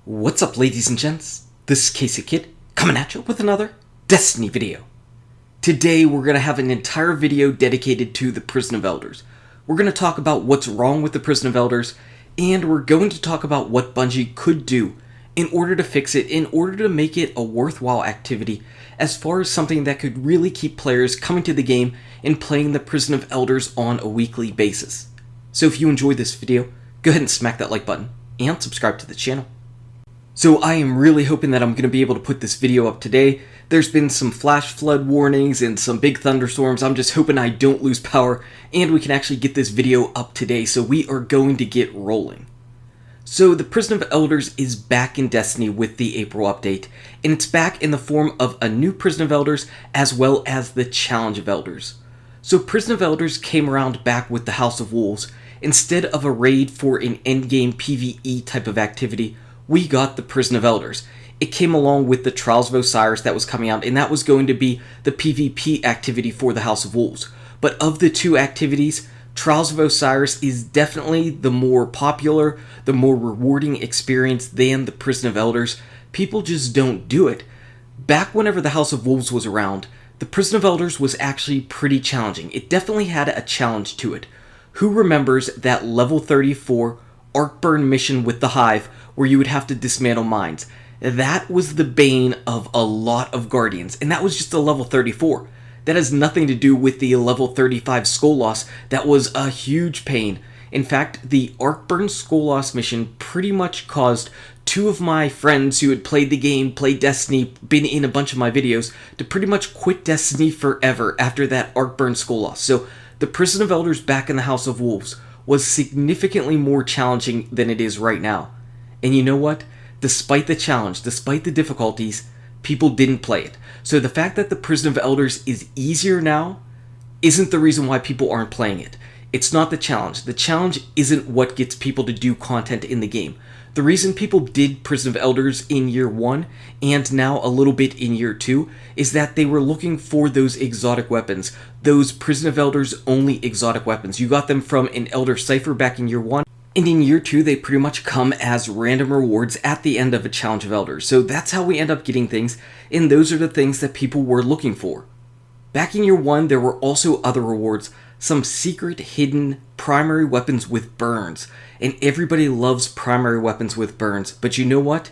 What's up, ladies and gents? This is KSigKid coming at you with another Destiny video. Today we're going to have an entire video dedicated to the Prison of Elders. We're going to talk about what's wrong with the Prison of Elders, and we're going to talk about what Bungie could do in order to fix it, in order to make it a worthwhile activity, as far as something that could really keep players coming to the game and playing the Prison of Elders on a weekly basis. So if you enjoyed this video, go ahead and smack that like button and subscribe to the channel. So I am really hoping that I'm going to be able to put this video up today. There's been some flash flood warnings and some big thunderstorms. I'm just hoping I don't lose power and we can actually get this video up today, so we are going to get rolling. So the Prison of Elders is back in Destiny with the April update, and it's back in the form of a new Prison of Elders as well as the Challenge of Elders. So Prison of Elders came around back with the House of Wolves. Instead of a raid for an endgame PvE type of activity, we got the Prison of Elders. It came along with the Trials of Osiris that was coming out, and that was going to be the PvP activity for the House of Wolves. But of the two activities, Trials of Osiris is definitely the more popular, the more rewarding experience than the Prison of Elders. People just don't do it. Back whenever the House of Wolves was around, the Prison of Elders was actually pretty challenging. It definitely had a challenge to it. Who remembers that level 34 Arcburn mission with the Hive where you would have to dismantle mines? That was the bane of a lot of Guardians, and that was just a level 34. That has nothing to do with the level 35 Skull Loss. That was a huge pain. In fact, the Arcburn Skull Loss mission pretty much caused two of my friends who had played the game, played Destiny, been in a bunch of my videos, to pretty much quit Destiny forever after that Arcburn Skull Loss. So the Prison of Elders back in the House of Wolves was significantly more challenging than it is right now. And you know what? Despite the challenge, despite the difficulties, people didn't play it. So the fact that the Prison of Elders is easier now isn't the reason why people aren't playing it. It's not the challenge. The challenge isn't what gets people to do content in the game. The reason people did Prison of Elders in year 1 and now a little bit in year 2 is that they were looking for those exotic weapons, those Prison of Elders only exotic weapons. You got them from an Elder Cipher back in year 1, and in year 2 they pretty much come as random rewards at the end of a Challenge of Elders. So that's how we end up getting things, and those are the things that people were looking for. Back in year 1 there were also other rewards, some secret hidden primary weapons with burns. And everybody loves primary weapons with burns, but you know what?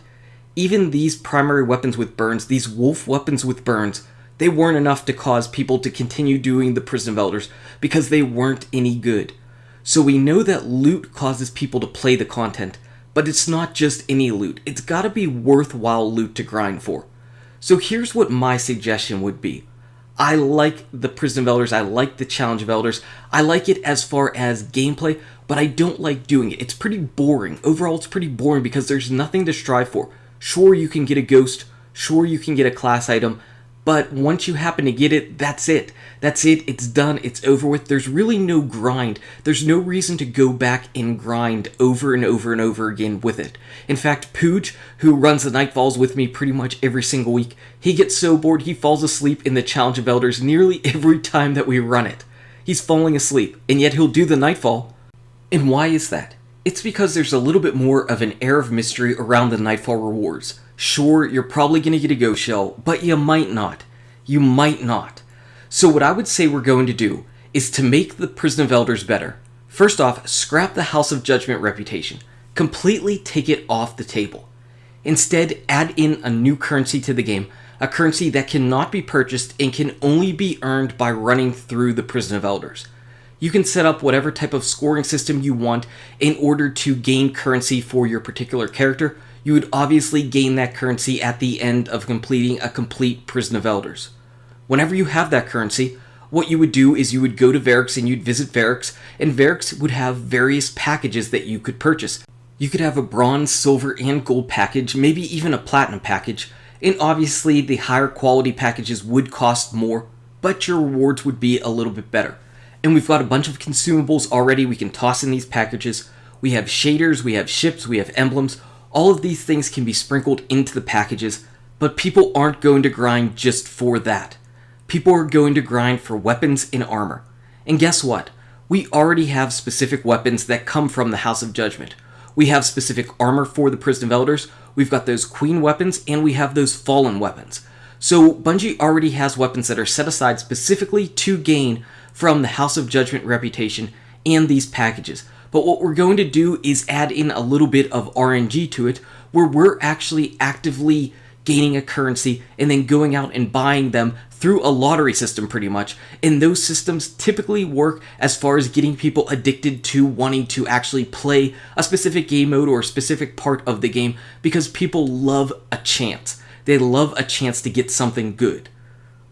Even these primary weapons with burns, these wolf weapons with burns, they weren't enough to cause people to continue doing the Prison of Elders because they weren't any good. So we know that loot causes people to play the content, but it's not just any loot. It's gotta be worthwhile loot to grind for. So here's what my suggestion would be. I like the Prison of Elders, I like the Challenge of Elders, I like it as far as gameplay, but I don't like doing it. It's pretty boring. Overall, it's pretty boring because there's nothing to strive for. Sure, you can get a ghost, sure you can get a class item, but once you happen to get it, that's it. That's it, it's done, it's over with. There's really no grind. There's no reason to go back and grind over and over and over again with it. In fact, Pooj, who runs the Nightfalls with me pretty much every single week, he gets so bored he falls asleep in the Challenge of Elders nearly every time that we run it. He's falling asleep, and yet he'll do the Nightfall. And why is that? It's because there's a little bit more of an air of mystery around the Nightfall rewards. Sure, you're probably going to get a ghost shell, but you might not. You might not. So what I would say we're going to do is to make the Prison of Elders better. First off, scrap the House of Judgment reputation. Completely take it off the table. Instead, add in a new currency to the game, a currency that cannot be purchased and can only be earned by running through the Prison of Elders. You can set up whatever type of scoring system you want in order to gain currency for your particular character. You would obviously gain that currency at the end of completing a complete Prison of Elders. Whenever you have that currency, what you would do is you would go to Variks and you'd visit Variks, and Variks would have various packages that you could purchase. You could have a bronze, silver, and gold package, maybe even a platinum package, and obviously the higher quality packages would cost more, but your rewards would be a little bit better. And we've got a bunch of consumables already we can toss in these packages. We have shaders, we have ships, we have emblems. All of these things can be sprinkled into the packages, but people aren't going to grind just for that. People are going to grind for weapons and armor. And guess what? We already have specific weapons that come from the House of Judgment. We have specific armor for the Prison of Elders, we've got those queen weapons, and we have those fallen weapons. So Bungie already has weapons that are set aside specifically to gain from the House of Judgment reputation and these packages. But what we're going to do is add in a little bit of RNG to it, where we're actually actively gaining a currency and then going out and buying them through a lottery system pretty much. And those systems typically work as far as getting people addicted to wanting to actually play a specific game mode or a specific part of the game, because people love a chance. They love a chance to get something good.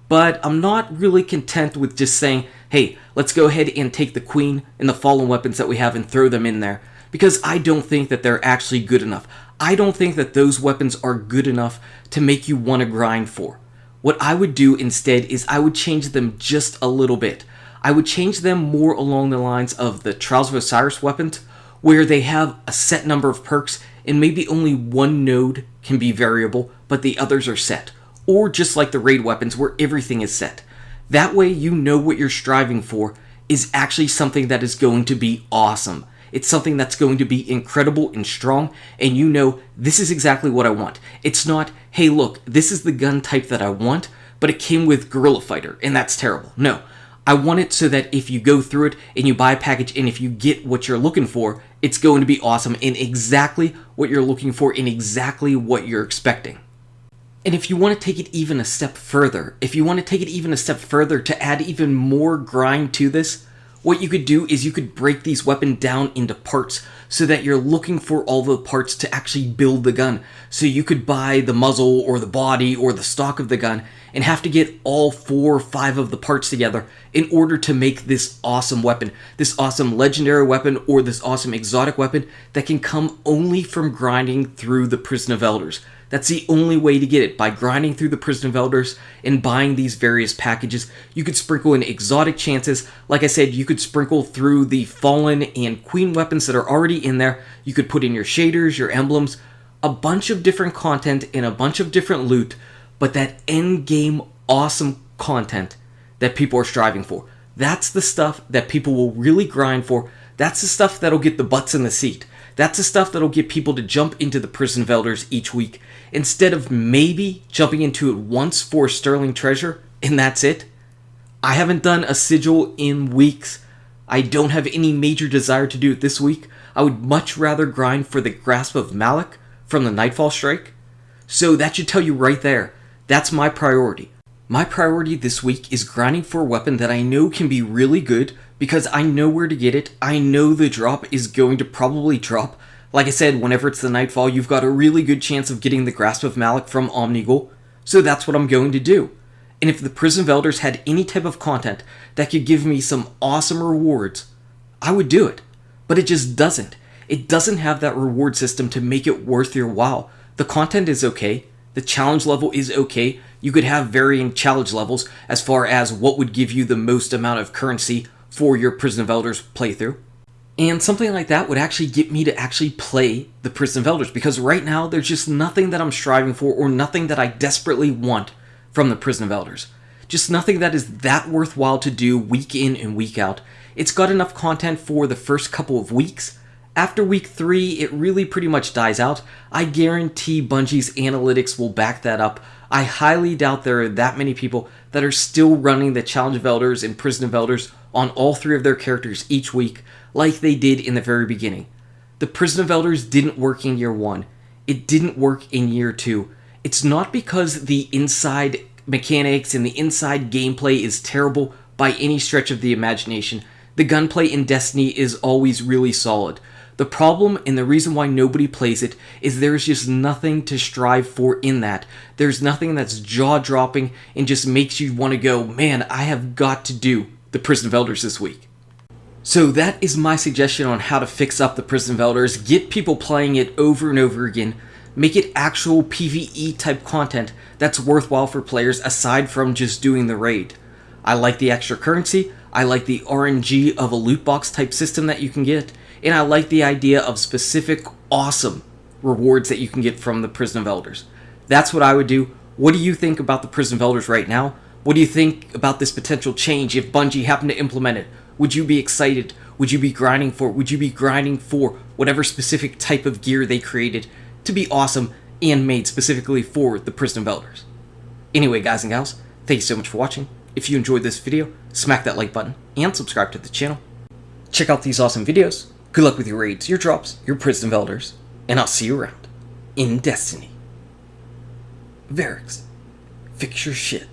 But I'm not really content with just saying, hey, let's go ahead and take the queen and the fallen weapons that we have and throw them in there, because I don't think that they're actually good enough. I don't think that those weapons are good enough to make you want to grind for. What I would do instead is I would change them just a little bit. I would change them more along the lines of the Trials of Osiris weapons, where they have a set number of perks and maybe only one node can be variable, but the others are set. Or just like the raid weapons, where everything is set. That way you know what you're striving for is actually something that is going to be awesome. It's something that's going to be incredible and strong, and you know, this is exactly what I want. It's not, hey look, this is the gun type that I want, but it came with Guerrilla Fighter, and that's terrible. No, I want it so that if you go through it and you buy a package and if you get what you're looking for, it's going to be awesome and exactly what you're looking for and exactly what you're expecting. And if you want to take it even a step further, to add even more grind to this, what you could do is you could break these weapons down into parts so that you're looking for all the parts to actually build the gun. So you could buy the muzzle or the body or the stock of the gun and have to get all 4 or 5 of the parts together in order to make this awesome weapon, this awesome legendary weapon or this awesome exotic weapon that can come only from grinding through the Prison of Elders. That's the only way to get it, by grinding through the Prison of Elders and buying these various packages. You could sprinkle in exotic chances. Like I said, you could sprinkle through the fallen and queen weapons that are already in there. You could put in your shaders, your emblems, a bunch of different content and a bunch of different loot, but that end game awesome content that people are striving for. That's the stuff that people will really grind for. That's the stuff that'll get the butts in the seat. That's the stuff that'll get people to jump into the Prison of Elders each week, instead of maybe jumping into it once for sterling treasure, and that's it. I haven't done a sigil in weeks. I don't have any major desire to do it this week. I would much rather grind for the Grasp of Malak from the Nightfall Strike. So that should tell you right there, that's my priority. My priority this week is grinding for a weapon that I know can be really good, because I know where to get it. I know the drop is going to probably drop. Like I said, whenever it's the Nightfall, you've got a really good chance of getting the Grasp of Malak from Omnigul, so that's what I'm going to do. And if the Prison of Elders had any type of content that could give me some awesome rewards, I would do it. But it just doesn't. It doesn't have that reward system to make it worth your while. The content is okay. The challenge level is okay. You could have varying challenge levels as far as what would give you the most amount of currency for your Prison of Elders playthrough. And something like that would actually get me to actually play the Prison of Elders, because right now there's just nothing that I'm striving for or nothing that I desperately want from the Prison of Elders. Just nothing that is that worthwhile to do week in and week out. It's got enough content for the first couple of weeks. After week 3, it really pretty much dies out. I guarantee Bungie's analytics will back that up. I highly doubt there are that many people that are still running the Challenge of Elders and Prison of Elders on all 3 of their characters each week like they did in the very beginning. The Prison of Elders didn't work in year 1. It didn't work in year 2. It's not because the inside mechanics and the inside gameplay is terrible by any stretch of the imagination. The gunplay in Destiny is always really solid. The problem and the reason why nobody plays it is there's just nothing to strive for in that. There's nothing that's jaw-dropping and just makes you want to go, man, I have got to do the Prison of Elders this week. So that is my suggestion on how to fix up the Prison of Elders, get people playing it over and over again, make it actual PvE type content that's worthwhile for players aside from just doing the raid. I like the extra currency, I like the RNG of a loot box type system that you can get, and I like the idea of specific awesome rewards that you can get from the Prison of Elders. That's what I would do. What do you think about the Prison of Elders right now? What do you think about this potential change if Bungie happened to implement it? Would you be excited? would you be grinding for? Would you be grinding for whatever specific type of gear they created to be awesome and made specifically for the Prison of Elders? Anyway, guys and gals, thank you so much for watching. If you enjoyed this video, smack that like button and subscribe to the channel. Check out these awesome videos. Good luck with your raids, your drops, your Prison of Elders, and I'll see you around in Destiny. Varix, fix your shit.